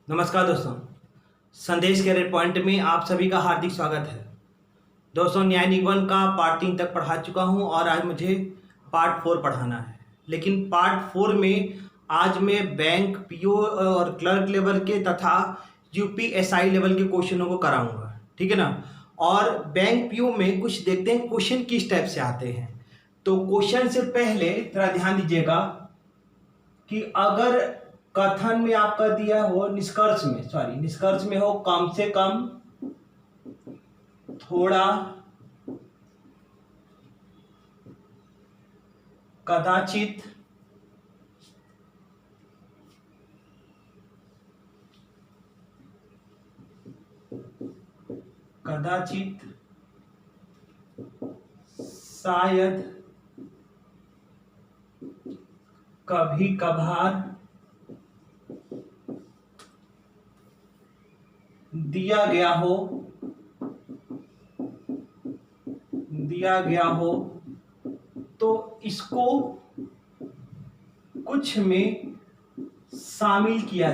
नमस्कार दोस्तों। संदेश कैरियर पॉइंट में आप सभी का हार्दिक स्वागत है। दोस्तों, न्याय निगमन का पार्ट 3 तक पढ़ा चुका हूं और आज मुझे पार्ट 4 पढ़ाना है। लेकिन पार्ट 4 में आज मैं बैंक पीओ और क्लर्क लेवल के तथा यूपीएसआई लेवल के क्वेश्चनों को कराऊंगा, ठीक है ना। और बैंक पीओ में कुछ देखते हैं क्वेश्चन किस टाइप से आते हैं। तो क्वेश्चन से पहले थोड़ा ध्यान दीजिएगा कि अगर कथन में आपका दिया हो निष्कर्ष में हो कम से कम, थोड़ा, कदाचित, शायद, कभी कभार दिया गया हो तो इसको कुछ में शामिल किया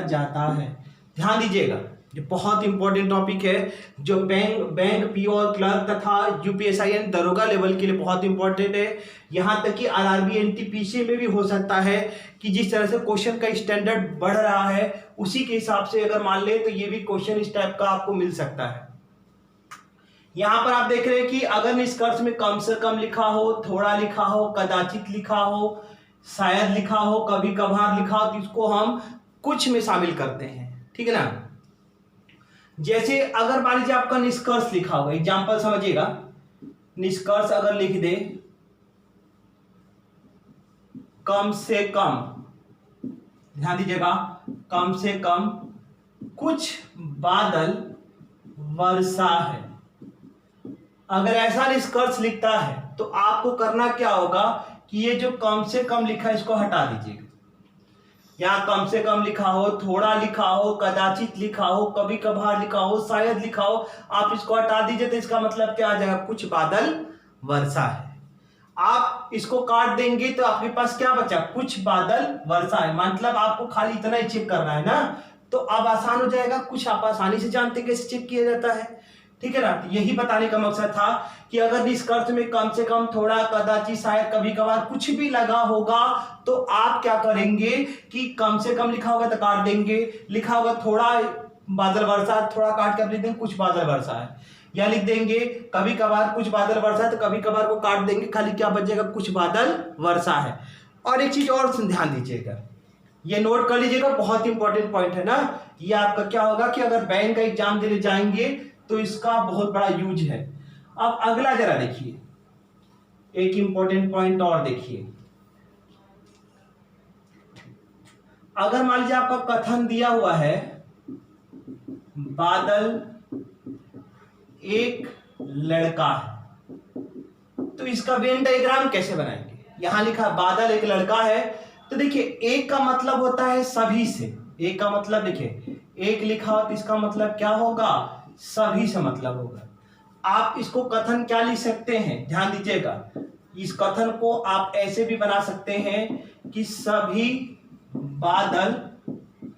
जाता है। ध्यान दीजिएगा, ये बहुत इंपॉर्टेंट टॉपिक है जो बैंक पीओ और क्लर्क तथा यूपीएसआई एंड दरोगा लेवल के लिए बहुत इंपॉर्टेंट है। यहां तक कि आरआरबी एनटीपीसी में भी हो सकता है कि जिस तरह से क्वेश्चन का स्टैंडर्ड बढ़ रहा है उसी के हिसाब से अगर मान ले तो ये भी क्वेश्चन इस टाइप का आपको मिल सकता है। यहां पर आप देख रहे हैं कि अगर निष्कर्ष में कम से कम लिखा हो, थोड़ा लिखा हो, कदाचित लिखा हो, शायद लिखा हो, कभी कभार लिखा हो, तो इसको हम कुछ में शामिल करते हैं, ठीक है ना। जैसे अगर मान लीजिए आपका निष्कर्ष लिखा हुआ, एग्जाम्पल समझिएगा, निष्कर्ष अगर लिख दे कम से कम, ध्यान दीजिएगा, कम से कम कुछ बादल वर्षा है। अगर ऐसा निष्कर्ष लिखता है तो आपको करना क्या होगा कि ये जो कम से कम लिखा है इसको हटा दीजिएगा। यहां कम से कम लिखा हो, थोड़ा लिखा हो, कदाचित लिखा हो, कभी कभार लिखा हो, शायद लिखा हो, आप इसको हटा दीजिए तो इसका मतलब क्या आ जाएगा, कुछ बादल वर्षा है। आप इसको काट देंगे तो आपके पास क्या बचा, कुछ बादल वर्षा है। मतलब आपको खाली इतना ही चेक करना है ना, तो अब आसान हो जाएगा। कुछ आप आसानी से जानते कैसे चेक किया जाता है, ठीक है ना। तो यही बताने का मकसद था कि अगर निष्कर्ष में कम से कम, थोड़ा, कदाचित, शायद, कभी कभार कुछ भी लगा होगा तो आप क्या करेंगे कि कम से कम लिखा होगा तो काट देंगे, लिखा होगा थोड़ा बादल वर्षा, थोड़ा काट के लिख देंगे कुछ बादल वर्षा है, या लिख देंगे कभी कभार कुछ बादल वर्षा है तो कभी कभार को काट देंगे, खाली क्या बचेगा, कुछ बादल वर्षा है। और एक चीज और ध्यान दीजिएगा, ये नोट कर लीजिएगा, बहुत इंपॉर्टेंट पॉइंट है ना। ये आपका क्या होगा कि अगर बैंक का एग्जाम देने जाएंगे तो इसका बहुत बड़ा यूज है। अब अगला जरा देखिए, एक इंपॉर्टेंट पॉइंट और देखिए। अगर मान लीजिए आपका कथन दिया हुआ है बादल एक लड़का है, तो इसका वेन डायग्राम कैसे बनाएंगे। यहां लिखा बादल एक लड़का है, तो देखिए एक का मतलब होता है सभी से, एक का मतलब देखिए एक लिखा हो तो इसका मतलब क्या होगा, सभी से मतलब होगा। आप इसको कथन क्या लिख सकते हैं, ध्यान दीजिएगा, इस कथन को आप ऐसे भी बना सकते हैं कि सभी बादल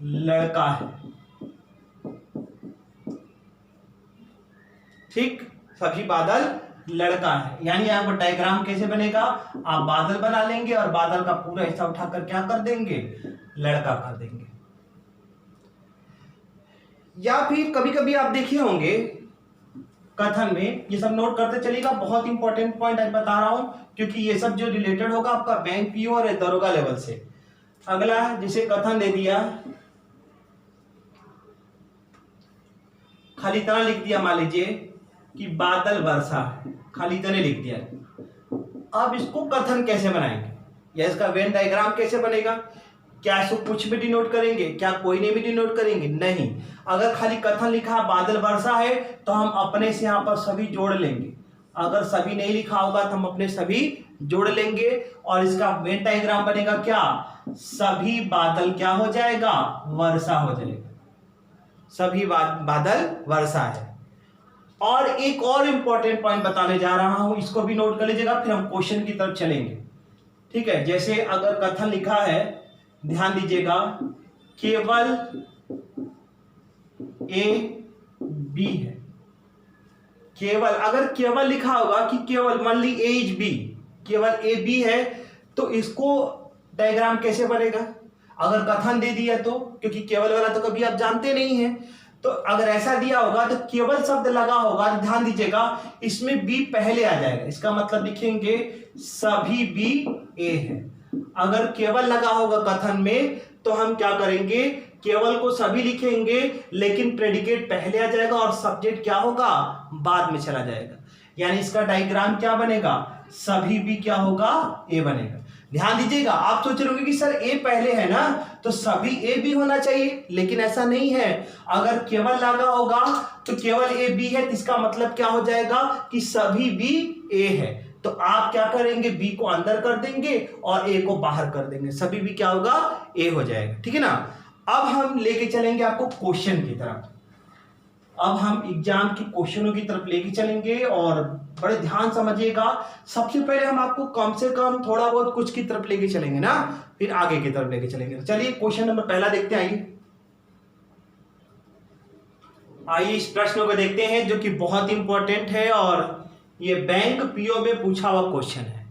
लड़का है, ठीक, सभी बादल लड़का है। यानी यहां पर डायग्राम कैसे बनेगा, आप बादल बना लेंगे और बादल का पूरा हिस्सा उठाकर क्या कर देंगे, लड़का कर देंगे। या फिर कभी कभी आप देखे होंगे कथन में, ये सब नोट करते चलिएगा, बहुत इंपॉर्टेंट पॉइंट आज बता रहा हूं क्योंकि ये सब जो रिलेटेड होगा आपका बैंक पीओ और दरोगा लेवल से। अगला जिसे कथन दे दिया, खाली इतना लिख दिया, मान लीजिए कि बादल वर्षा है, खाली इतने लिख दिया। अब इसको कथन कैसे बनाएंगे या इसका वेन डायग्राम कैसे बनेगा, क्या इसको कुछ भी डिनोट करेंगे, क्या कोई नहीं भी डिनोट करेंगे, नहीं। अगर खाली कथन लिखा बादल वर्षा है तो हम अपने से यहां पर सभी जोड़ लेंगे, अगर सभी नहीं लिखा होगा तो हम अपने सभी जोड़ लेंगे और इसका वेन डायग्राम बनेगा क्या, सभी बादल क्या हो जाएगा, वर्षा हो जाएगा, सभी बादल वर्षा है। और एक और इंपॉर्टेंट पॉइंट बताने जा रहा हूं, इसको भी नोट कर लीजिएगा, फिर हम क्वेश्चन की तरफ चलेंगे। ठीक है, जैसे अगर कथन लिखा है, ध्यान दीजिएगा, केवल ए बी है। केवल, अगर केवल लिखा होगा कि केवल, मान ली ए इज बी, केवल ए बी है, तो इसको डायग्राम कैसे बनेगा? अगर कथन दे दिया तो, क्योंकि केवल वाला तो कभी आप जानते नहीं हैं, तो अगर ऐसा दिया होगा तो केवल शब्द लगा होगा, तो ध्यान दीजिएगा इसमें बी पहले आ जाएगा, इसका मतलब लिखेंगे सभी बी ए है। अगर केवल लगा होगा कथन में तो हम क्या करेंगे, केवल को सभी लिखेंगे, लेकिन प्रेडिकेट पहले आ जाएगा और सब्जेक्ट क्या होगा, बाद में चला जाएगा। यानी इसका डायग्राम क्या बनेगा, सभी भी क्या होगा, ए बनेगा। ध्यान दीजिएगा, आप सोच रहे होंगे कि सर ए पहले है ना, तो सभी ए भी होना चाहिए, लेकिन ऐसा नहीं है। अगर केवल लगा होगा तो केवल ए बी है, तो इसका मतलब क्या हो जाएगा कि सभी बी ए है। तो आप क्या करेंगे, बी को अंदर कर देंगे और ए को बाहर कर देंगे, सभी भी क्या होगा, ए हो जाएगा। ठीक है ना। अब हम लेके चलेंगे आपको क्वेश्चन की तरफ। अब हम एग्जाम के क्वेश्चनों की तरफ लेके चलेंगे और बड़े ध्यान समझिएगा। सबसे पहले हम आपको कम से कम थोड़ा बहुत कुछ की तरफ लेके चलेंगे ना, फिर आगे की तरफ लेके चलेंगे। चलिए क्वेश्चन नंबर पहला देखते हैं। आइए इस प्रश्न को देखते हैं, जो कि बहुत इंपॉर्टेंट है और ये बैंक पीओ में पूछा हुआ क्वेश्चन है।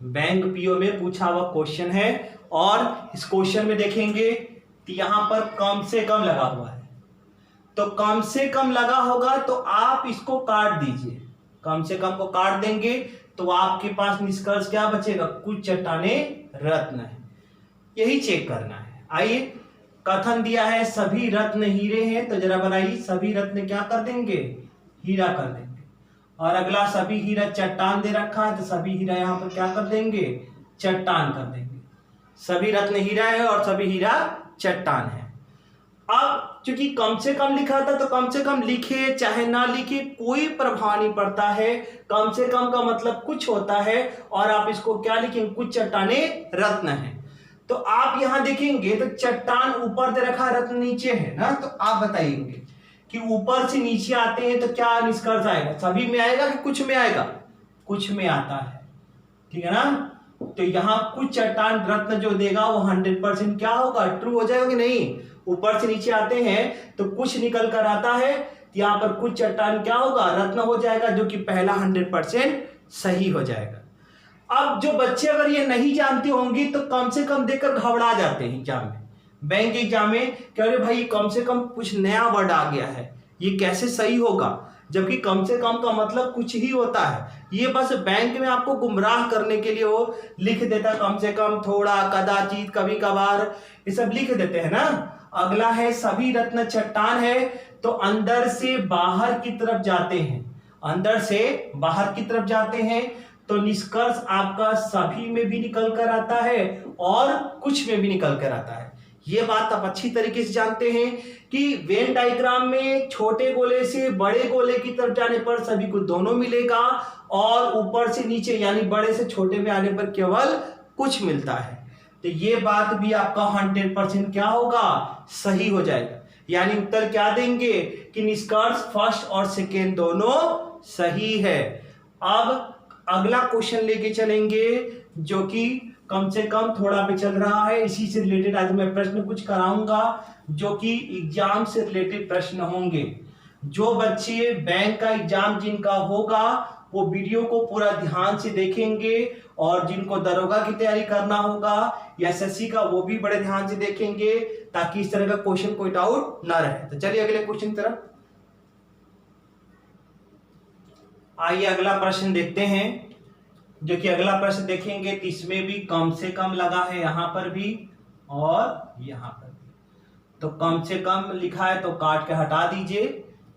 बैंक पीओ में पूछा हुआ क्वेश्चन है और इस क्वेश्चन में देखेंगे कि यहां पर कम से कम लगा हुआ है, तो कम से कम लगा होगा तो आप इसको काट दीजिए, कम से कम को काट देंगे तो आपके पास निष्कर्ष क्या बचेगा, कुछ चट्टाने रत्न है। यही चेक करना है। आइए, कथन दिया है सभी रत्न हीरे हैं, तो जरा बनाइए, सभी रत्न क्या कर देंगे, हीरा कर देंगे। और अगला सभी हीरा चट्टान दे रखा है, तो सभी हीरा यहां पर क्या कर देंगे, चट्टान कर देंगे। सभी रत्न हीरा है और सभी हीरा चट्टान है। अब क्योंकि कम से कम लिखा था, तो कम से कम लिखे चाहे ना लिखे कोई प्रभाव नहीं पड़ता है। कम से कम का मतलब कुछ होता है और आप इसको क्या लिखेंगे, कुछ चट्टाने रत्न है। तो आप यहां देखेंगे तो चट्टान ऊपर दे रखा, रत्न नीचे है ना, तो आप बताइएंगे कि ऊपर से नीचे आते हैं तो क्या निष्कर्ष आएगा, सभी में आएगा कि कुछ में आएगा, कुछ में आता है। ठीक है ना। तो यहां कुछ चट्टान रत्न जो देगा वो 100% क्या होगा, ट्रू हो जाएगा कि नहीं। ऊपर से नीचे आते हैं तो कुछ निकल कर आता है, तो यहां पर कुछ चट्टान क्या होगा, रत्न हो जाएगा, जो कि पहला 100% सही हो जाएगा। अब जो बच्चे अगर ये नहीं जानते होंगे तो कम से कम देखकर घबरा जाते हैं एग्जाम में, बैंक एग्जाम में, कह रहे भाई कम से कम कुछ नया वर्ड आ गया है, ये कैसे सही होगा, जबकि कम से कम का मतलब कुछ ही होता है। ये बस बैंक में आपको गुमराह करने के लिए वो लिख देता, कम से कम, थोड़ा, कदाचित, कभी कभार, ये सब लिख देते हैं ना। अगला है सभी रत्न चट्टान है, तो अंदर से बाहर की तरफ जाते हैं, अंदर से बाहर की तरफ जाते हैं, तो निष्कर्ष आपका सभी में भी निकल कर आता है और कुछ में भी निकल कर आता है। ये बात आप अच्छी तरीके से जानते हैं कि वेन डायग्राम में छोटे गोले से बड़े गोले की तरफ जाने पर सभी को दोनों मिलेगा और ऊपर से नीचे यानी बड़े से छोटे में आने पर केवल कुछ मिलता है। तो ये बात भी आपका 100% क्या होगा, सही हो जाएगा। यानी उत्तर क्या देंगे कि निष्कर्ष फर्स्ट और सेकेंड दोनों सही है। अब अगला क्वेश्चन लेके चलेंगे, जो कि कम से कम थोड़ा भी चल रहा है, इसी से रिलेटेड आज मैं प्रश्न कुछ कराऊंगा, जो कि एग्जाम से रिलेटेड प्रश्न होंगे। जो बच्चे बैंक का एग्जाम जिनका होगा वो वीडियो को पूरा ध्यान से देखेंगे, और जिनको दरोगा की तैयारी करना होगा या एसएससी का, वो भी बड़े ध्यान से देखेंगे, ताकि इस तरह का क्वेश्चन कोई डाउट ना रहे। तो चलिए अगले क्वेश्चन की तरफ आइए, अगला प्रश्न देखते हैं। जो कि अगला प्रश्न देखेंगे तो इसमें भी कम से कम लगा है, यहां पर भी और यहां पर भी। तो कम से कम लिखा है तो काट के हटा दीजिए,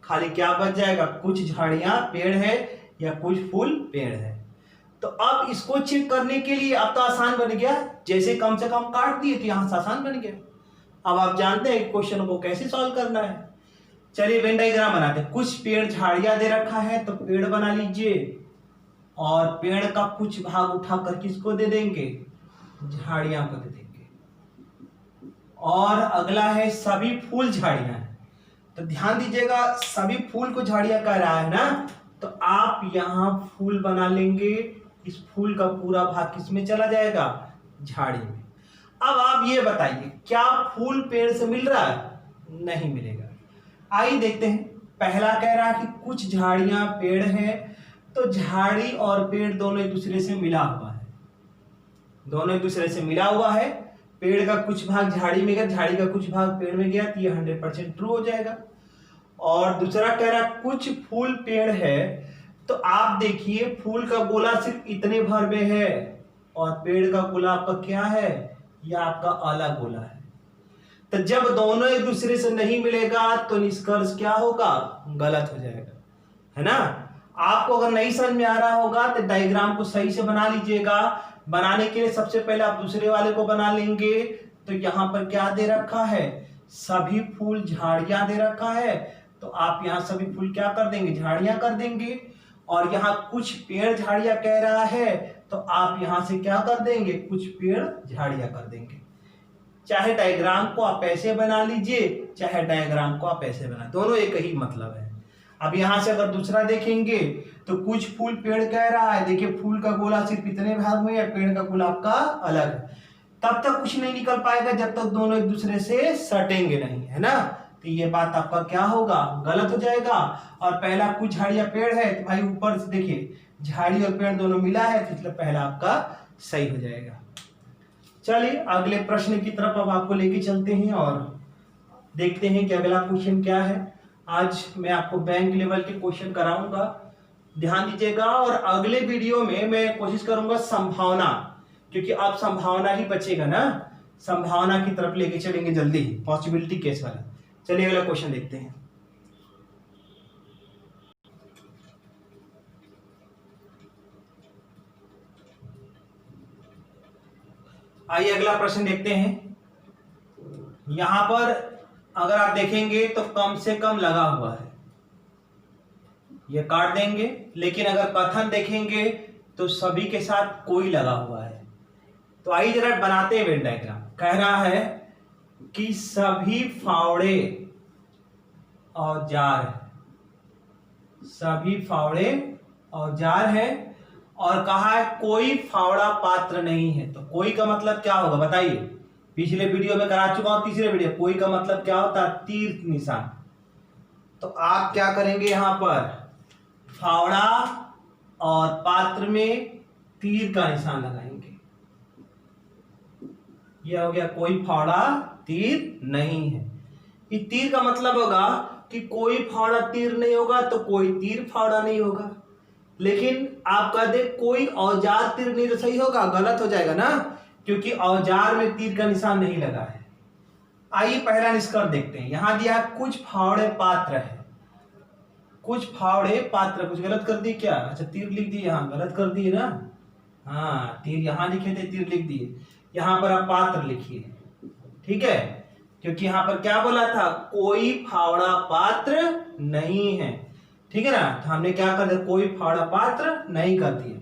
खाली क्या बच जाएगा, कुछ झाड़ियां पेड़ है या कुछ फूल पेड़ है। तो अब इसको चेक करने के लिए अब तो आसान बन गया, जैसे कम से कम काट दिए तो यहां से आसान बन गया। अब आप जानते हैं क्वेश्चन को कैसे सॉल्व करना है। चलिए वेन डायग्राम बनाते हैं। कुछ पेड़ झाड़ियां दे रखा है तो पेड़ बना लीजिए, और पेड़ का कुछ भाग उठाकर किसको दे देंगे, झाड़ियां को दे देंगे। और अगला है सभी फूल झाड़ियां हैं, तो ध्यान दीजिएगा, सभी फूल को झाड़ियां कह रहा है ना, तो आप यहाँ फूल बना लेंगे, इस फूल का पूरा भाग किसमें चला जाएगा, झाड़ी में। अब आप ये बताइए, क्या फूल पेड़ से मिल रहा है, नहीं मिलेगा। आइए देखते हैं, पहला कह रहा है कि कुछ झाड़ियां पेड़ है, तो झाड़ी और पेड़ दोनों एक दूसरे से मिला हुआ है, दोनों एक दूसरे से मिला हुआ है। पेड़ का कुछ भाग झाड़ी में गया, झाड़ी का कुछ भाग पेड़ में गया, तो ये 100% ट्रू हो जाएगा। और दूसरा कह रहा है कुछ फूल पेड़ है, तो आप देखिए फूल का गोला सिर्फ इतने भर में है और पेड़ का गोला आपका क्या है, यह आपका अलग गोला है। तो जब दोनों एक दूसरे से नहीं मिलेगा तो निष्कर्ष क्या होगा, गलत हो जाएगा, है ना। आपको अगर नहीं समझ में आ रहा होगा तो डायग्राम को सही से बना लीजिएगा। बनाने के लिए सबसे पहले आप दूसरे वाले को बना लेंगे। तो यहाँ पर क्या दे रखा है, सभी फूल झाड़ियां दे रखा है, तो आप यहाँ सभी फूल क्या कर देंगे, झाड़ियां कर देंगे। और यहाँ कुछ पेड़ झाड़ियां कह रहा है, तो आप यहाँ से क्या कर देंगे, कुछ पेड़ झाड़ियां कर देंगे। चाहे डायग्राम को आप ऐसे बना लीजिए, चाहे डायग्राम को आप ऐसे बना, दोनों एक ही मतलब है। अब यहां से अगर दूसरा देखेंगे तो कुछ फूल पेड़ कह रहा है, देखिए फूल का गोला सिर्फ इतने भाग में है, पेड़ का गोला आपका अलग है। तब तक कुछ नहीं निकल पाएगा जब तक दोनों एक दूसरे से सटेंगे नहीं, है ना। तो ये बात आपका क्या होगा, गलत हो जाएगा। और पहला कुछ झाड़ियां पेड़ है, तो भाई ऊपर से देखिए झाड़ी और पेड़ दोनों मिला है, तो इसलिए पहला आपका सही हो जाएगा। चलिए अगले प्रश्न की तरफ अब आपको लेके चलते हैं और देखते हैं कि अगला क्वेश्चन क्या है। आज मैं आपको बैंक लेवल के क्वेश्चन कराऊंगा, ध्यान दीजिएगा। और अगले वीडियो में मैं कोशिश करूंगा संभावना, क्योंकि अब संभावना ही बचेगा ना, संभावना की तरफ लेके चलेंगे जल्दी, पॉसिबिलिटी केस वाला। चलिए अगला क्वेश्चन देखते हैं। आइए अगला प्रश्न देखते हैं। यहां पर अगर आप देखेंगे तो कम से कम लगा हुआ है, ये काट देंगे। लेकिन अगर कथन देखेंगे तो सभी के साथ कोई लगा हुआ है। तो आइए जरा बनाते हैं वेन डायग्राम। कह रहा है कि सभी फावड़े औजार है, सभी फावड़े औजार है, और कहा है कोई फावड़ा पात्र नहीं है। तो कोई का मतलब क्या होगा बताइए, पिछले वीडियो में करा चुका हूं, तीसरे वीडियो। कोई का मतलब क्या होता है, तीर निशान। तो आप क्या करेंगे, यहां पर फावड़ा और पात्र में तीर का निशान लगाएंगे। यह हो गया कोई फावड़ा तीर नहीं है। ये तीर का मतलब होगा कि कोई फावड़ा तीर नहीं होगा तो कोई तीर फावड़ा नहीं होगा। लेकिन आप कह दे कोई औजार तीर नहीं, तो सही होगा, गलत हो जाएगा ना, क्योंकि औजार में तीर का निशान नहीं लगा है। आइए पहला निष्कर्ष देखते हैं। यहां दिया कुछ फावड़े पात्र है, कुछ फावड़े पात्र, कुछ गलत कर दिए क्या, अच्छा तीर लिख दिए, यहां गलत कर दिए ना, हाँ तीर यहां लिखे थे, तीर लिख दिए, यहां पर आप पात्र लिखिए, ठीक है। क्योंकि यहां पर क्या बोला था, कोई फावड़ा पात्र नहीं है, ठीक है ना। तो हमने क्या कर दिया, कोई फावड़ा पात्र नहीं कर दिया।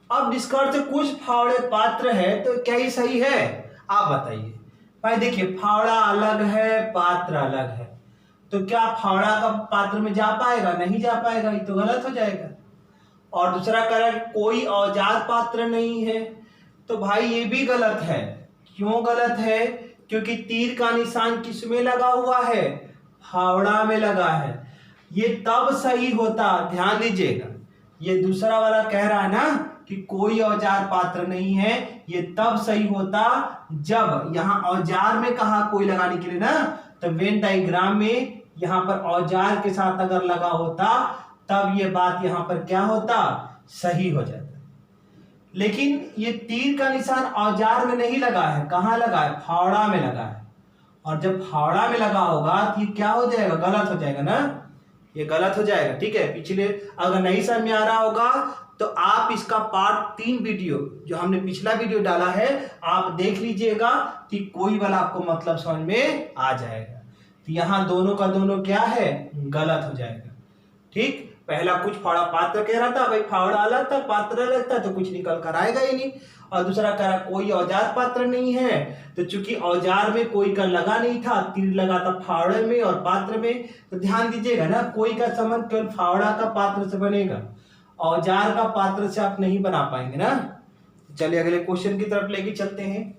अब निष्कर्ष कुछ फावड़े पात्र है, तो क्या ये सही है, आप बताइए। भाई देखिए फावड़ा अलग है, पात्र अलग है, तो क्या फावड़ा का पात्र में जा पाएगा, नहीं जा पाएगा, ये तो गलत हो जाएगा। और दूसरा कह रहा है कोई औजार पात्र नहीं है, तो भाई ये भी गलत है। क्यों गलत है, क्योंकि तीर का निशान किसमें लगा हुआ है, फावड़ा में लगा है। ये तब सही होता, ध्यान दीजिएगा, ये दूसरा वाला कह रहा है ना कि कोई औजार पात्र नहीं है, ये तब सही होता जब यहां औजार में कहा कोई लगाने के लिए ना, तो वेन डायग्राम में यहां पर औजार के साथ अगर लगा होता तब ये बात यहां पर क्या होता, सही हो जाता। लेकिन ये तीर का निशान औजार में नहीं लगा है, कहां लगा है, फावड़ा में लगा है। और जब फावड़ा में लगा होगा तो ये क्या हो जाएगा, गलत हो जाएगा ना, ये गलत हो जाएगा, ठीक है। पिछले अगर नहीं समझ में आ रहा होगा तो आप इसका पार्ट 3 वीडियो जो हमने पिछला वीडियो डाला है आप देख लीजिएगा कि कोई वाला आपको मतलब समझ में आ जाएगा। तो यहां दोनों का दोनों क्या है, गलत हो जाएगा, ठीक। पहला कुछ फावड़ा पात्र कह रहा था, भाई फावड़ा अलग था पात्र अलग था, तो कुछ निकल कर आएगा ही नहीं। और दूसरा कह रहा कोई औजार पात्र नहीं है, तो चूंकि औजार में कोई का लगा नहीं था, तीर लगा था फावड़े में और पात्र में, तो ध्यान दीजिएगा ना, कोई का संबंध केवल फावड़ा का पात्र से बनेगा, औजार का पात्र से आप नहीं बना पाएंगे ना। चलिए अगले क्वेश्चन की तरफ लेके चलते हैं।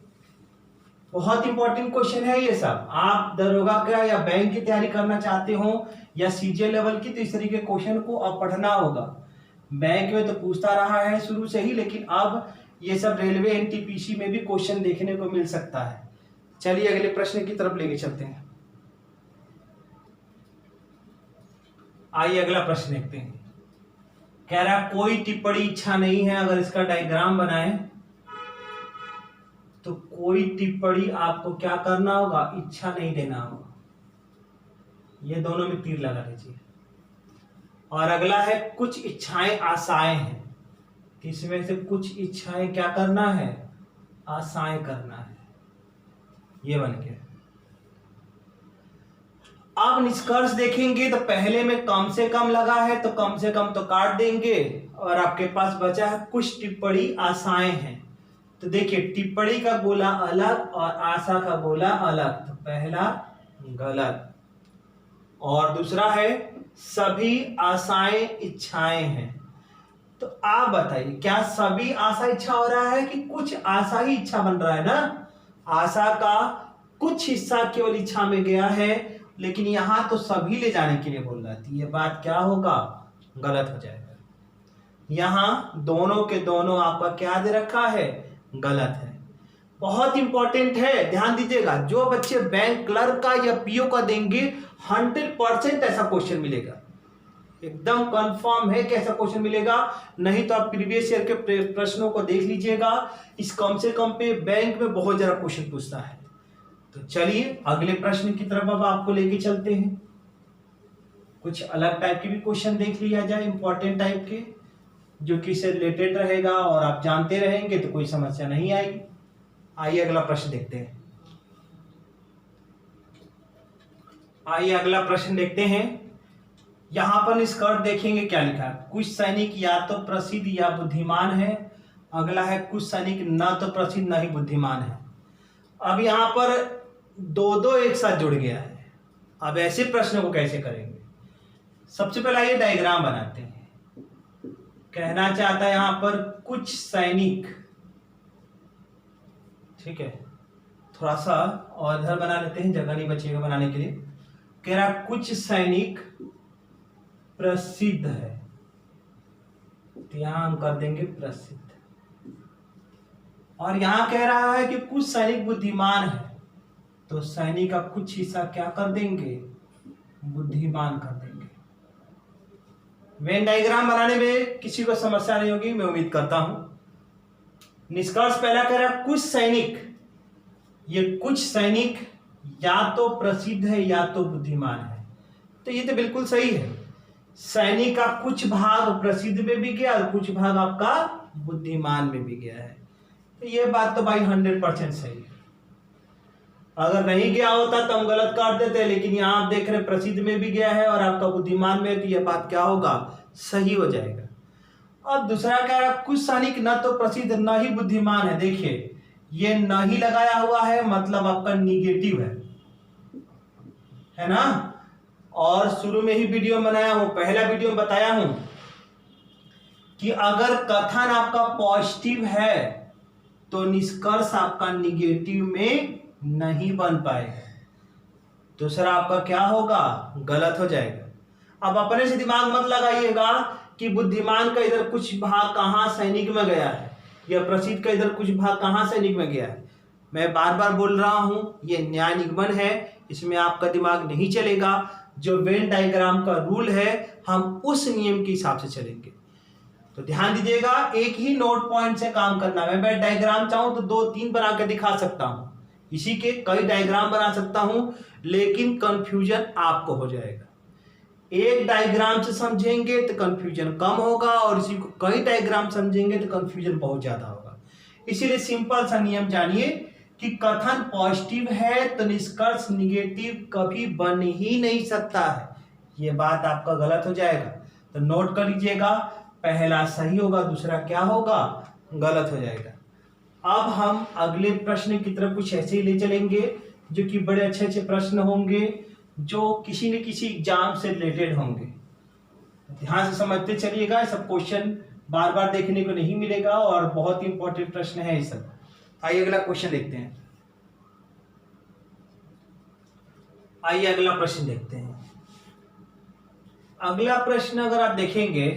बहुत इंपॉर्टेंट क्वेश्चन है ये सब। आप दरोगा का या बैंक की तैयारी करना चाहते हो या सीजीएल लेवल की, तो इस तरीके के क्वेश्चन को अब पढ़ना होगा। बैंक में तो पूछता रहा है शुरू से ही, लेकिन अब ये सब रेलवे एनटीपीसी में भी क्वेश्चन देखने को मिल सकता है। चलिए अगले प्रश्न की तरफ लेके चलते हैं। आइए अगला प्रश्न देखते हैं। कह रहा है कोई टिप्पणी इच्छा नहीं है, अगर इसका डायग्राम बनाए तो कोई टिप्पणी आपको क्या करना होगा, इच्छा नहीं देना होगा। ये दोनों में तीर लगा लीजिए। और अगला है कुछ इच्छाएं आशाएं हैं, इसमें से कुछ इच्छाएं क्या करना है, आशाएं करना है। ये बन गया। अब निष्कर्ष देखेंगे तो पहले में कम से कम लगा है, तो कम से कम तो काट देंगे, और आपके पास बचा है कुछ टिप्पणी आशाएं हैं। तो देखिए टिप्पणी का गोला अलग और आशा का गोला अलग, तो पहला गलत। और दूसरा है सभी आशाएं इच्छाएं हैं। तो आप बताइए क्या सभी आशा इच्छा हो रहा है कि कुछ आशा ही इच्छा बन रहा है ना। आशा का कुछ हिस्सा केवल इच्छा में गया है, लेकिन यहां तो सभी ले जाने के लिए बोल रहा है, ये बात क्या होगा, गलत हो जाएगा। यहां दोनों के दोनों आपका क्या दे रखा है, गलत है। बहुत इंपॉर्टेंट है, ध्यान दीजिएगा। जो बच्चे बैंक क्लर्क का या पीओ का देंगे 100% ऐसा क्वेश्चन मिलेगा, एकदम कंफर्म है कि ऐसा क्वेश्चन मिलेगा। नहीं तो आप प्रीवियस ईयर के प्रश्नों को देख लीजिएगा, इस कम से कम पे बैंक में बहुत ज्यादा क्वेश्चन पूछता है। तो चलिए अगले प्रश्न की तरफ अब आपको लेके चलते हैं। कुछ अलग टाइप के भी क्वेश्चन देख लिया जाए, इंपॉर्टेंट टाइप के, जो कि इससे रिलेटेड रहेगा और आप जानते रहेंगे तो कोई समस्या नहीं आएगी। आइए अगला प्रश्न देखते हैं। आइए अगला प्रश्न देखते हैं। यहां पर निष्कर्ष देखेंगे क्या लिखा है। कुछ सैनिक या तो प्रसिद्ध या बुद्धिमान है। अगला है कुछ सैनिक न तो प्रसिद्ध न ही बुद्धिमान है। अब यहां पर दो दो एक साथ जुड़ गया है। अब ऐसे प्रश्न को कैसे करेंगे। सबसे पहले ये डायग्राम बनाते हैं। कहना चाहता है यहां पर कुछ सैनिक, ठीक है, थोड़ा सा और इधर बना लेते हैं, जगह नहीं बचेगा बनाने के लिए। कह रहा कुछ सैनिक प्रसिद्ध है, तो यहां हम कर देंगे प्रसिद्ध। और यहां कह रहा है कि कुछ सैनिक बुद्धिमान है, तो सैनिक का कुछ हिस्सा क्या कर देंगे, बुद्धिमान कर देंगे। वेन डायग्राम बनाने में किसी को समस्या नहीं होगी, मैं उम्मीद करता हूं। निष्कर्ष पहला कह रहा कुछ सैनिक, ये कुछ सैनिक या तो प्रसिद्ध है या तो बुद्धिमान है, तो ये तो बिल्कुल सही है। सैनिक का कुछ भाग प्रसिद्ध में भी गया और कुछ भाग आपका बुद्धिमान में भी गया है, तो ये बात तो भाई 100% सही है। अगर नहीं गया होता तो हम गलत काट देते, लेकिन यहां आप देख रहे प्रसिद्ध में भी गया है और आपका बुद्धिमान में, तो यह बात क्या होगा, सही हो जाएगा। अब दूसरा कह रहा कुछ सैनिक न तो प्रसिद्ध न ही बुद्धिमान है। देखिए ये न ही लगाया हुआ है, मतलब आपका निगेटिव है ना। और शुरू में ही वीडियो बनाया हूं, पहला वीडियो में बताया हूं कि अगर कथन आपका पॉजिटिव है तो निष्कर्ष आपका निगेटिव में नहीं बन पाएगा, दूसरा आपका क्या होगा, गलत हो जाएगा। अब अपने से दिमाग मत लगाइएगा कि बुद्धिमान का इधर कुछ भाग कहां सैनिक में गया है या प्रसिद्ध का इधर कुछ भाग कहां सैनिक में गया है। मैं बार बार बोल रहा हूं, ये न्याय निगमन है, इसमें आपका दिमाग नहीं चलेगा। जो वेन डायग्राम का रूल है हम उस नियम के हिसाब से चलेंगे। तो ध्यान दीजिएगा, एक ही नोट पॉइंट से काम करना है। मैं डायग्राम चाहूं तो 2-3 बना के दिखा सकता हूं, इसी के कई डायग्राम बना सकता हूं, लेकिन कंफ्यूजन आपको हो जाएगा। एक डायग्राम से समझेंगे तो कंफ्यूजन कम होगा, और इसी को कई डायग्राम समझेंगे तो कंफ्यूजन बहुत ज्यादा होगा। इसीलिए सिंपल सा नियम जानिए कि कथन पॉजिटिव है तो निष्कर्ष निगेटिव कभी बन ही नहीं सकता है, ये बात आपका गलत हो जाएगा। तो नोट कर लीजिएगा, पहला सही होगा, दूसरा क्या होगा, गलत हो जाएगा। अब हम अगले प्रश्न की तरफ कुछ ऐसे ही ले चलेंगे जो कि बड़े अच्छे अच्छे प्रश्न होंगे जो किसी न किसी एग्जाम से रिलेटेड होंगे। ध्यान से समझते चलिएगा, सब क्वेश्चन बार बार देखने को नहीं मिलेगा और बहुत ही इंपॉर्टेंट प्रश्न है ये सब। आइए अगला क्वेश्चन देखते हैं। आइए अगला प्रश्न देखते हैं। अगला प्रश्न अगर आप देखेंगे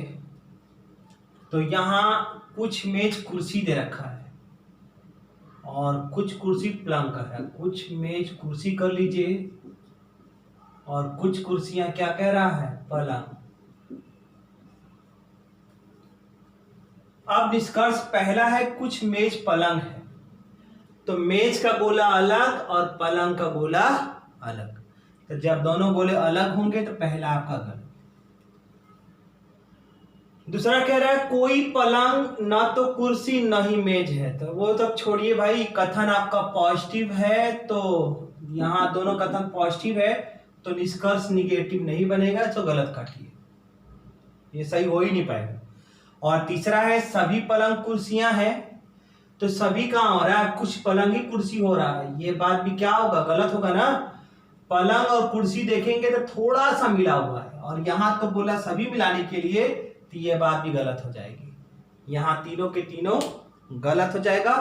तो यहां कुछ मेज कुर्सी दे रखा है और कुछ कुर्सी पलंग का है। कुछ मेज कुर्सी कर लीजिए और कुछ कुर्सियां क्या कह रहा है, पलंग। अब निष्कर्ष पहला है कुछ मेज पलंग है, तो मेज का गोला अलग और पलंग का गोला अलग। तो जब दोनों गोले अलग होंगे तो पहला आपका गलत। दूसरा कह रहा है कोई पलंग ना तो कुर्सी ना ही मेज है, तो वो तब छोड़िए भाई, कथन आपका पॉजिटिव है तो यहां दोनों कथन पॉजिटिव है तो निष्कर्ष निगेटिव नहीं बनेगा, तो गलत काटिए, ये सही हो ही नहीं पाएगा। और तीसरा है सभी पलंग कुर्सियां हैं, तो सभी कहां हो रहा है, कुछ पलंग ही कुर्सी हो रहा है, ये बात भी क्या होगा, गलत होगा ना। पलंग और कुर्सी देखेंगे तो थोड़ा सा मिला हुआ है और यहां तो बोला सभी मिलाने के लिए, तो ये बात भी गलत हो जाएगी। यहां तीनों के तीनों गलत हो जाएगा।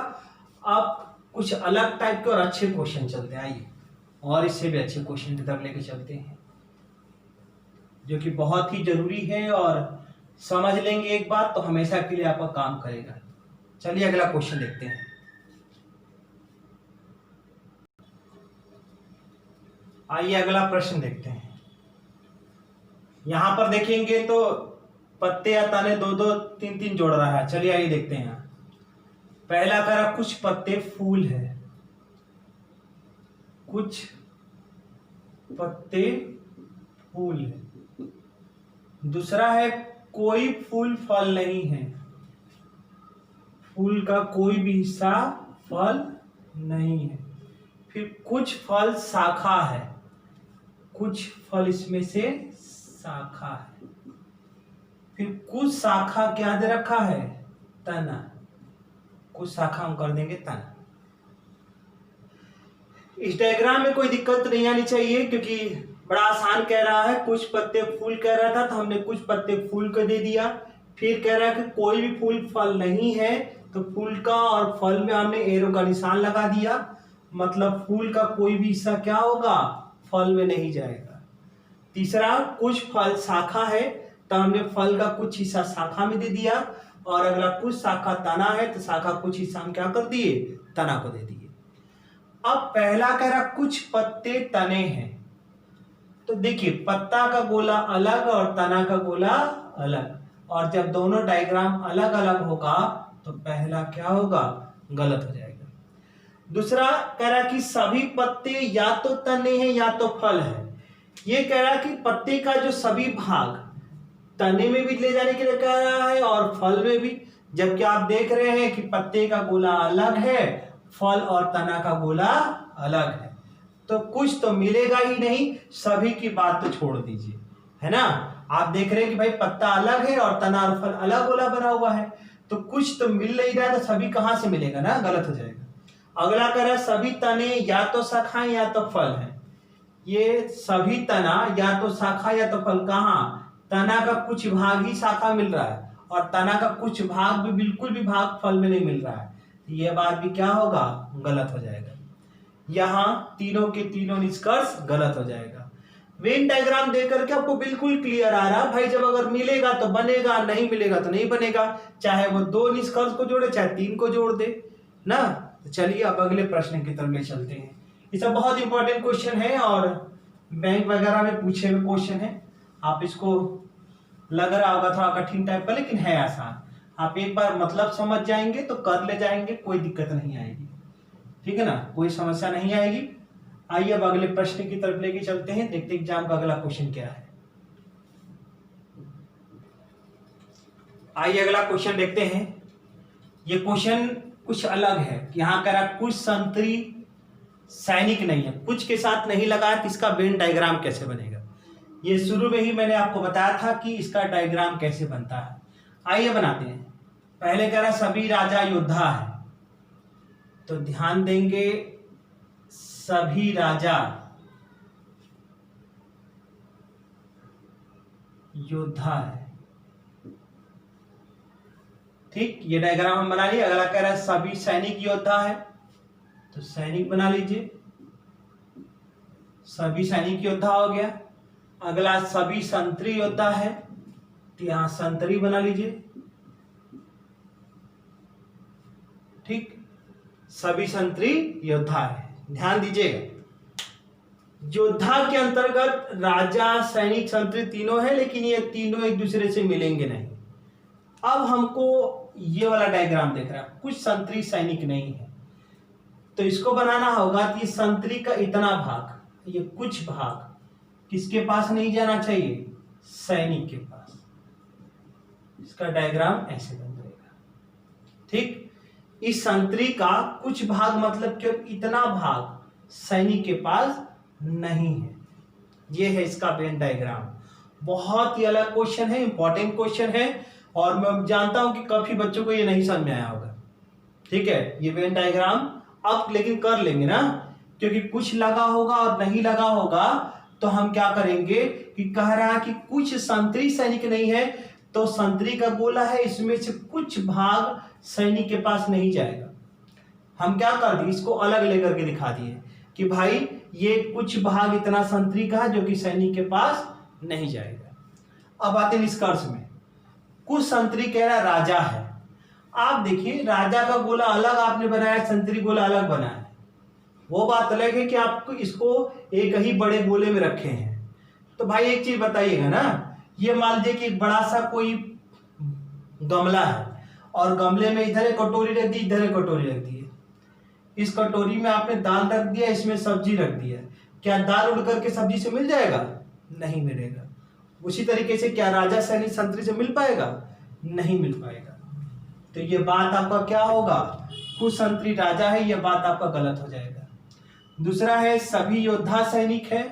अब कुछ अलग टाइप के और अच्छे क्वेश्चन चलते हैं, आइए और इससे भी अच्छे क्वेश्चन की तरफ लेके चलते हैं जो कि बहुत ही जरूरी है और समझ लेंगे एक बात तो हमेशा के लिए आपका काम करेगा। चलिए अगला क्वेश्चन देखते हैं। आइए अगला प्रश्न देखते हैं। यहां पर देखेंगे तो पत्ते या तने दो दो तीन तीन जोड़ रहा है। चलिए आइए देखते हैं। पहला करा कुछ पत्ते फूल है, कुछ पत्ते फूल है। दूसरा है कोई फूल फल नहीं है, फूल का कोई भी हिस्सा फल नहीं है। फिर कुछ फल शाखा है, कुछ फल इसमें से शाखा है। फिर कुछ शाखा क्या दे रखा है, तना। कुछ शाखा हम कर देंगे तना। इस डायग्राम में कोई दिक्कत नहीं आनी चाहिए क्योंकि बड़ा आसान कह रहा है। कुछ पत्ते फूल कह रहा था तो हमने कुछ पत्ते फूल को दे दिया। फिर कह रहा है कि कोई भी फूल फल नहीं है, तो फूल का और फल में हमने एरो का निशान लगा दिया, मतलब फूल का कोई भी हिस्सा क्या होगा, फल में नहीं जाएगा। तीसरा कुछ फल शाखा है, तो हमने फल का कुछ हिस्सा शाखा में दे दिया, और अगला कुछ शाखा तना है तो शाखा कुछ हिस्सा हम क्या कर दिए, तना को दे दिए। अब पहला कह रहा कुछ पत्ते तने हैं, तो देखिए पत्ता का गोला अलग और तना का गोला अलग, और जब दोनों डायग्राम अलग अलग होगा तो पहला क्या होगा, गलत हो जाएगा। दूसरा कह रहा कि सभी पत्ते या तो तने हैं या तो फल है। ये कह रहा कि पत्ते का जो सभी भाग तने में भी ले जाने के लिए कह रहा है और फल में भी, जबकि आप देख रहे हैं कि पत्ते का गोला अलग है, फल और तना का गोला अलग है, तो कुछ तो मिलेगा ही नहीं। सभी की बात तो छोड़ दीजिए, है ना। आप देख रहे हैं कि भाई पत्ता अलग है और तना और फल अलग गोला बना हुआ है, तो कुछ तो मिल नहीं रहा है, तो सभी कहां से मिलेगा ना, गलत हो जाएगा। अगला कह रहा है सभी तने या तो शाखाएं या तो फल है। ये सभी तना या तो शाखा या तो फल, कहां, तना का कुछ भाग ही शाखा मिल रहा है और तना का कुछ भाग भी, बिल्कुल भी भाग फल में नहीं मिल रहा है, ये बात भी क्या होगा, गलत हो जाएगा। यहां तीनों के तीनों निष्कर्ष गलत हो जाएगा। वेन डायग्राम देकर के आपको बिल्कुल क्लियर आ रहा भाई, जब अगर मिलेगा तो बनेगा, नहीं मिलेगा तो नहीं बनेगा, चाहे वो दो निष्कर्ष को जोड़े चाहे तीन को जोड़ दे ना। तो चलिए अब अगले प्रश्न की तरफ ले चलते हैं। ये सब बहुत इंपॉर्टेंट क्वेश्चन है और बैंक वगैरह में पूछे हुए क्वेश्चन है। आप इसको लग रहा होगा थोड़ा कठिन टाइप का, लेकिन है आसान। आप एक बार मतलब समझ जाएंगे तो कर ले जाएंगे, कोई दिक्कत नहीं आएगी, ठीक है ना, कोई समस्या नहीं आएगी। आइए अब अगले प्रश्न की तरफ लेके चलते हैं, देखते एग्जाम का अगला क्वेश्चन क्या है। आइए अगला क्वेश्चन देखते हैं। ये क्वेश्चन कुछ अलग है। यहां कह रहा कुछ संतरी सैनिक नहीं है, कुछ के साथ नहीं लगा, तो इसका वेन डायग्राम कैसे बनेगा। ये शुरू में ही मैंने आपको बताया था कि इसका डायग्राम कैसे बनता है। आइए बनाते हैं। पहले कह रहा सभी राजा योद्धा है, तो ध्यान देंगे सभी राजा योद्धा है। ठीक, ये डायग्राम हम बना लिए। अगला कह रहा है सभी सैनिक योद्धा है, तो सैनिक बना लीजिए, सभी सैनिक योद्धा हो गया। अगला सभी संतरी योद्धा है, तो यहां संतरी बना लीजिए। ठीक, सभी संतरी योद्धा है। ध्यान दीजिएगा, योद्धा के अंतर्गत राजा, सैनिक, संतरी तीनों है, लेकिन ये तीनों एक दूसरे से मिलेंगे नहीं। अब हमको ये वाला डायग्राम देख रहा है, कुछ संतरी सैनिक नहीं है, तो इसको बनाना होगा कि संतरी का इतना भाग, ये कुछ भाग किसके पास नहीं जाना चाहिए, सैनिक के पास। इसका डायग्राम ऐसे बन जाएगा। ठीक, इस संतरी का कुछ भाग मतलब कि इतना भाग सैनिक के पास नहीं है। ये है इसका वेन डायग्राम। बहुत ही अलग क्वेश्चन है, इंपॉर्टेंट क्वेश्चन है, और मैं जानता हूं कि काफी बच्चों को ये नहीं समझ में आया होगा। ठीक है, ये वेन डायग्राम अब लेकिन कर लेंगे ना, क्योंकि कुछ लगा होगा और नहीं लगा होगा, तो हम क्या करेंगे कि कह रहा है कि कुछ संतरी सैनिक नहीं है, तो संतरी का गोला है, इसमें से कुछ भाग सैनिक के पास नहीं जाएगा। हम क्या कर दिए, इसको अलग लेकर के दिखा दिए कि भाई ये कुछ भाग इतना संतरी का है जो कि सैनिक के पास नहीं जाएगा। अब आते निष्कर्ष में, कुछ संतरी कह रहा राजा है। आप देखिए, राजा का गोला अलग आपने बनाया, संतरी गोला अलग बनाया, वो बात अलग है कि आपको इसको एक ही बड़े गोले में रखे हैं। तो भाई एक चीज बताइएगा ना, ये मान लीजिए कि एक बड़ा सा कोई गमला है, और गमले में इधर एक कटोरी रख दी, इधर एक कटोरी रख दी है। इस कटोरी में आपने दाल रख दिया, इसमें सब्जी रख दिया, क्या दाल उड़ करके सब्जी से मिल जाएगा? नहीं मिलेगा। उसी तरीके से क्या राजा सैनिक संतरी से मिल पाएगा? नहीं मिल पाएगा। तो ये बात आपका क्या होगा, कुछ संतरी राजा है, ये बात आपका गलत हो जाएगा। दूसरा है सभी योद्धा सैनिक है,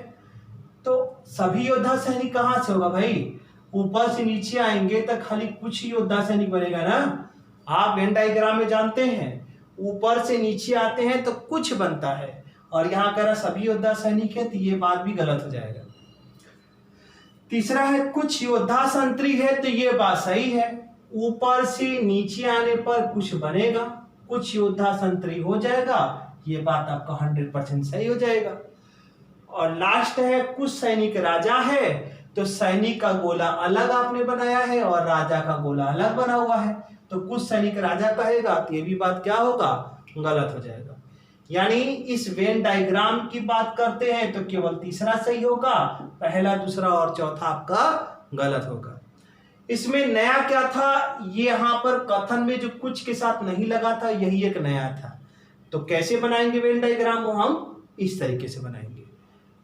तो सभी योद्धा सैनिक कहां से होगा भाई, ऊपर से नीचे आएंगे तो खाली कुछ ही योद्धा सैनिक बनेगा ना। आप वेन डायग्राम में जानते हैं, ऊपर से नीचे आते हैं तो कुछ बनता है, और यहां कह रहा सभी योद्धा सैनिक है, तो ये बात भी गलत हो जाएगा। तीसरा है कुछ योद्धा संतरी है, तो ये बात सही है, ऊपर से नीचे आने पर कुछ बनेगा, कुछ योद्धा संतरी हो जाएगा, ये बात आपका 100% सही हो जाएगा। और लास्ट है कुछ सैनिक राजा है, तो सैनिक का गोला अलग आपने बनाया है और राजा का गोला अलग बना हुआ है, तो कुछ सैनिक राजा कहेगा, तो ये भी बात क्या होगा, गलत हो जाएगा। यानी इस वेन डायग्राम की बात करते हैं तो केवल तीसरा सही होगा, पहला, दूसरा और चौथा आपका गलत होगा। इसमें नया क्या था, ये यहां पर कथन में जो कुछ के साथ नहीं लगा था, यही एक नया था। तो कैसे बनाएंगे वेन डायग्राम को, हम इस तरीके से बनाएंगे।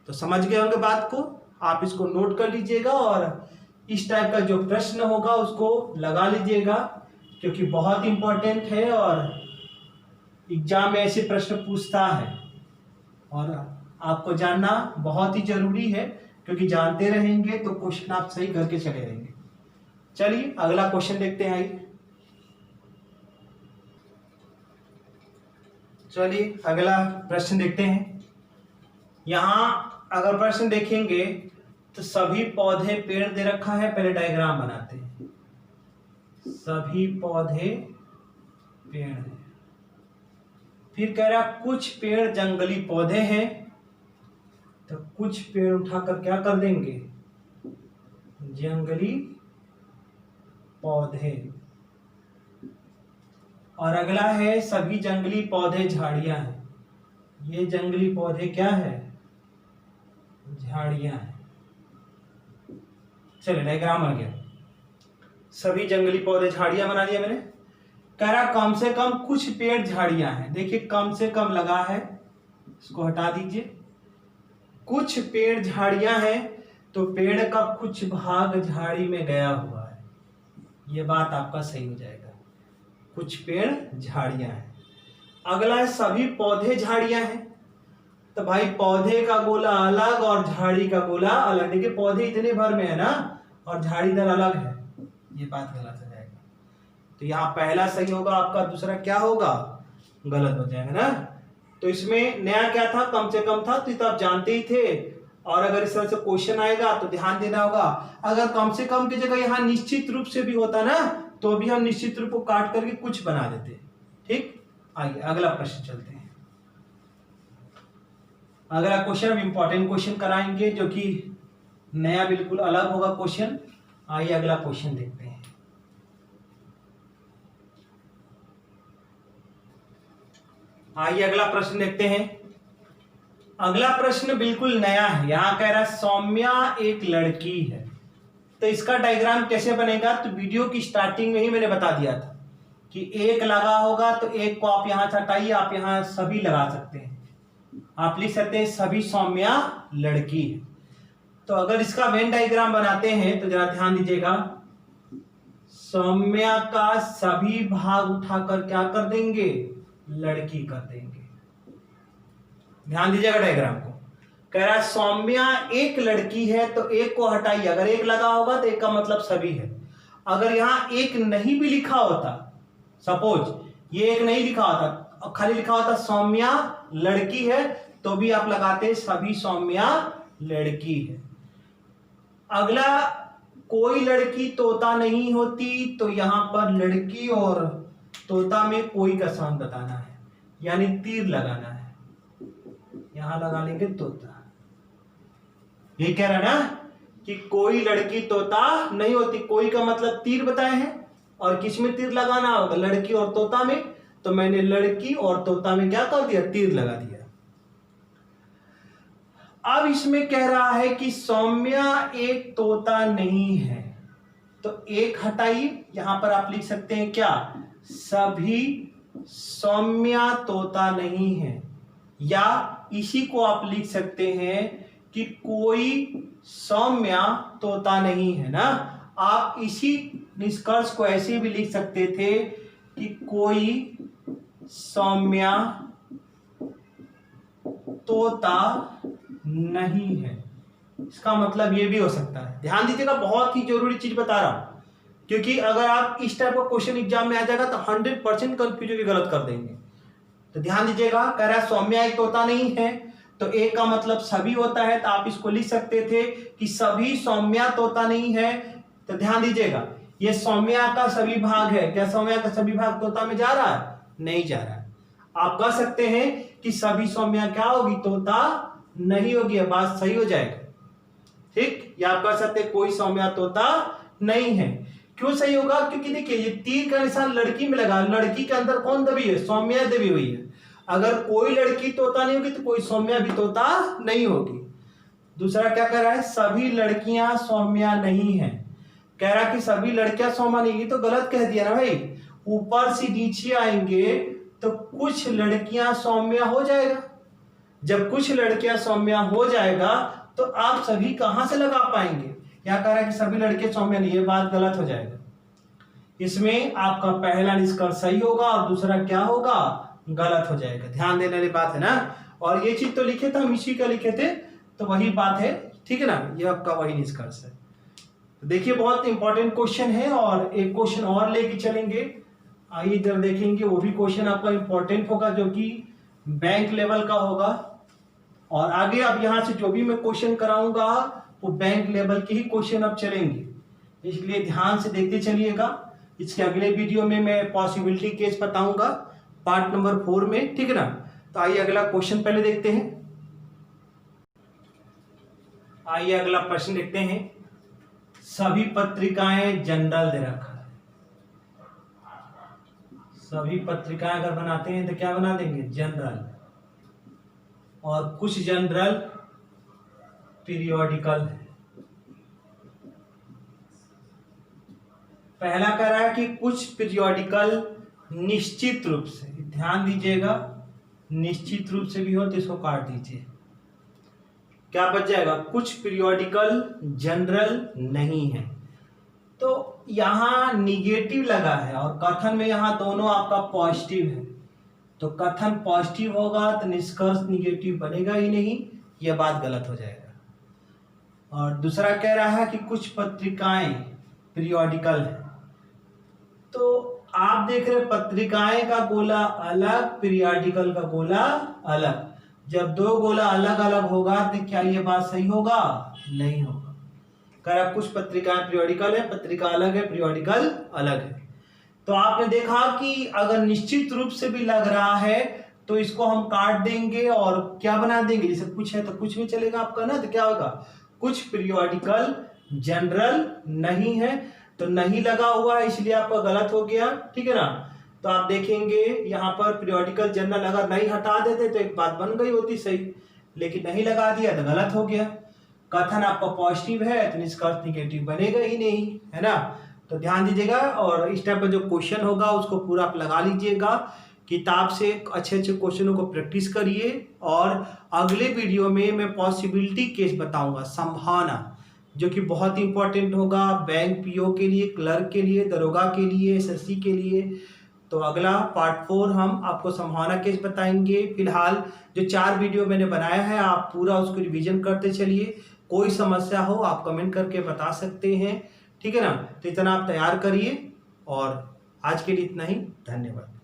तो समझ गए होंगे बात को, आप इसको नोट कर लीजिएगा, और इस टाइप का जो प्रश्न होगा उसको लगा लीजिएगा, क्योंकि बहुत इंपॉर्टेंट है और एग्जाम में ऐसे प्रश्न पूछता है, और आपको जानना बहुत ही जरूरी है, क्योंकि जानते रहेंगे तो क्वेश्चन आप सही करके चले रहेंगे। चलिए अगला क्वेश्चन देखते हैं। आइए चलिए अगला प्रश्न देखते हैं। यहां अगर प्रश्न देखेंगे तो सभी पौधे पेड़ दे रखा है, पहले डायग्राम बनाते हैं। सभी पौधे पेड़ हैं, फिर कह रहा कुछ पेड़ जंगली पौधे हैं, तो कुछ पेड़ उठाकर क्या कर देंगे, जंगली पौधे। और अगला है सभी जंगली पौधे झाड़ियां हैं, ये जंगली पौधे क्या है, झाड़ियां हैं। चलिए डायग्राम आ गया, सभी जंगली पौधे झाड़ियां बना दिया मैंने। कह रहा कम से कम कुछ पेड़ झाड़ियां हैं, देखिए कम से कम लगा है, इसको हटा दीजिए। कुछ पेड़ झाड़ियां हैं, तो पेड़ का कुछ भाग झाड़ी में गया हुआ है, ये बात आपका सही हो जाएगा, कुछ पेड़ झाड़ियां हैं। अगला है सभी पौधे झाड़ियां हैं, तो भाई पौधे का गोला अलग और झाड़ी का गोला अलग। देखिए पौधे इतने भर में है ना और झाड़ी इधर अलग है, ये बात गलत हो जाएगा। तो यहाँ पहला सही होगा आपका, दूसरा क्या होगा, गलत हो जाएगा ना। तो इसमें नया क्या था, कम से कम था, तो आप जानते ही थे। और अगर इस तरह से क्वेश्चन आएगा तो ध्यान देना होगा, अगर कम से कम की जगह यहाँ निश्चित रूप से भी होता ना तो भी हम निश्चित रूप को काट करके कुछ बना देते। ठीक, आइए अगला प्रश्न चलते हैं। अगला क्वेश्चन हम इंपॉर्टेंट क्वेश्चन कराएंगे जो कि नया बिल्कुल अलग होगा क्वेश्चन। आइए अगला क्वेश्चन देखते हैं। आइए अगला प्रश्न देखते हैं। अगला प्रश्न बिल्कुल नया है। यहां कह रहा है सौम्या एक लड़की है। तो इसका डायग्राम कैसे बनेगा, तो वीडियो की स्टार्टिंग में ही मैंने बता दिया था कि एक लगा होगा तो एक को आप यहां से हटाइए, आप यहां सभी लगा सकते हैं। आप लिख सकते हैं सभी सौम्या लड़की है। तो अगर इसका वेन डायग्राम बनाते हैं तो जरा ध्यान दीजिएगा, सौम्या का सभी भाग उठाकर क्या कर देंगे, लड़की कर देंगे। ध्यान दीजिएगा डायग्राम को। कह रहा है सौम्या एक लड़की है तो एक को हटाइए, अगर एक लगा होगा तो एक का मतलब सभी है। अगर यहां एक नहीं भी लिखा होता, सपोज ये एक नहीं लिखा होता, खाली लिखा होता सौम्या लड़की है, तो भी आप लगाते सभी सौम्या लड़की है। अगला कोई लड़की तोता नहीं होती, तो यहां पर लड़की और तोता में कोई का संबंध बताना है, यानी तीर लगाना है। यहां लगा लेंगे तोता। ये कह रहा है ना कि कोई लड़की तोता नहीं होती, कोई का मतलब तीर बताए हैं, और किस में तीर लगाना होगा, लड़की और तोता में। तो मैंने लड़की और तोता में क्या कर दिया, तीर लगा दिया। अब इसमें कह रहा है कि सौम्या एक तोता नहीं है, तो एक हटाइए, यहां पर आप लिख सकते हैं क्या, सभी सौम्या तोता नहीं है, या इसी को आप लिख सकते हैं कि कोई सौम्या तोता नहीं है ना। आप इसी निष्कर्ष को ऐसे भी लिख सकते थे कि कोई सौम्या तोता नहीं है। इसका मतलब ये भी हो सकता है। ध्यान दीजिएगा, बहुत ही जरूरी चीज बता रहा हूं, क्योंकि अगर आप इस टाइप का क्वेश्चन एग्जाम में आ जाएगा तो 100% कंफ्यूज होकर गलत कर देंगे। तो ध्यान दीजिएगा, कह रहा है सौम्या एक तोता नहीं है, तो एक का मतलब सभी होता है, तो आप इसको लिख सकते थे कि सभी सौम्या तोता नहीं है। तो ध्यान दीजिएगा, ये सौम्या का सभी भाग है, क्या सौम्या का सभी भाग तोता में जा रहा है, नहीं जा रहा है। आप कह सकते हैं कि सभी सौम्या क्या होगी, तोता नहीं होगी, बात सही हो जाएगा। ठीक, या आप कह सकते हैं कोई सौम्या तोता नहीं है। क्यों सही होगा, क्योंकि देखिए ये तीर का निशान लड़की में लगा, लड़की के अंदर कौन दबी है, सौम्या दबी हुई है। अगर कोई लड़की तोता नहीं होगी तो कोई सौम्या भी तोता नहीं होगी। दूसरा क्या कह रहा है, सभी लड़कियां सौम्या नहीं है। कह रहा है कि सभी लड़कियां सौम्या नहीं, ये तो गलत कह दिया ना भाई। ऊपर से नीचे आएंगे तो कुछ लड़कियां सौम्या हो जाएगा। जब कुछ लड़कियां सौम्या हो जाएगा तो आप सभी कहां से लगा पाएंगे। क्या कह रहा है कि सभी लड़के सौम्या नहीं, ये बात गलत हो जाएगा। इसमें आपका पहला निष्कर्ष सही होगा और दूसरा क्या होगा, गलत हो जाएगा। ध्यान देने वाली बात है ना। और ये चीज तो लिखे थे हम, इसी का लिखे थे, तो वही बात है, ठीक है ना, ये आपका वही निष्कर्ष है। तो देखिए बहुत इंपॉर्टेंट क्वेश्चन है, और एक क्वेश्चन और लेके चलेंगे। आइए इधर देखेंगे, वो भी क्वेश्चन आपका इंपॉर्टेंट होगा, जो कि बैंक लेवल का होगा। और आगे अब यहां से जो भी मैं क्वेश्चन कराऊंगा वो बैंक लेवल के ही क्वेश्चन अब चलेंगे, इसलिए ध्यान से देखते चलिएगा। इसके अगले वीडियो में मैं पॉसिबिलिटी केस बताऊंगा, पार्ट नंबर 4 में, ठीक है ना। तो आइए अगला क्वेश्चन पहले देखते हैं। आइए अगला प्रश्न देखते हैं। सभी पत्रिकाएं जनरल दे रखा है। सभी पत्रिकाएं अगर बनाते हैं तो क्या बना देंगे, जनरल, और कुछ जनरल पीरियोडिकल है। पहला कह रहा है कि कुछ पीरियोडिकल निश्चित रूप से, ध्यान दीजिएगा, निश्चित रूप से भी हो तो इसको काट दीजिए, क्या बच जाएगा, कुछ पीरियोडिकल जनरल नहीं है। तो यहां निगेटिव लगा है और कथन में यहां दोनों आपका पॉजिटिव है। तो कथन पॉजिटिव होगा तो निष्कर्ष निगेटिव बनेगा ही नहीं, यह बात गलत हो जाएगा। और दूसरा कह रहा है कि कुछ पत्रिकाएं पीरियोडिकल है। तो आप देख रहे पत्रिकाएं का गोला अलग, पीरियोडिकल का गोला अलग। जब दो गोला अलग अलग होगा तो क्या ये बात सही होगा? नहीं होगा। कर कुछ पत्रिकाएं पीरियोडिकल है, पत्रिका अलग है, पीरियोडिकल अलग है। तो आपने देखा कि अगर निश्चित रूप से भी लग रहा है तो इसको हम काट देंगे और क्या बना देंगे, जैसे कुछ है तो कुछ में चलेगा आपका ना, तो क्या होगा? कुछ पीरियोडिकल जनरल नहीं है, तो नहीं लगा हुआ है इसलिए आपका गलत हो गया, ठीक है ना। तो आप देखेंगे यहाँ पर पीरियोडिकल जनरल अगर नहीं हटा देते तो एक बात बन गई होती सही, लेकिन नहीं लगा दिया तो गलत हो गया। कथन आपका पॉजिटिव है तो निष्कर्ष निगेटिव बनेगा ही नहीं, है ना। तो ध्यान दीजिएगा और इस टाइप का जो क्वेश्चन होगा उसको पूरा आप लगा लीजिएगा, किताब से अच्छे अच्छे क्वेश्चनों को प्रैक्टिस करिए। और अगले वीडियो में मैं पॉसिबिलिटी केस बताऊंगा, संभावना, जो कि बहुत इंपॉर्टेंट होगा बैंक पीओ के लिए, क्लर्क के लिए, दरोगा के लिए, एसएससी के लिए। तो अगला पार्ट 4 हम आपको संभावना केस बताएंगे। फिलहाल जो 4 वीडियो मैंने बनाया है आप पूरा उसको रिवीजन करते चलिए। कोई समस्या हो आप कमेंट करके बता सकते हैं, ठीक है ना। तो इतना आप तैयार करिए और आज के लिए इतना ही, धन्यवाद।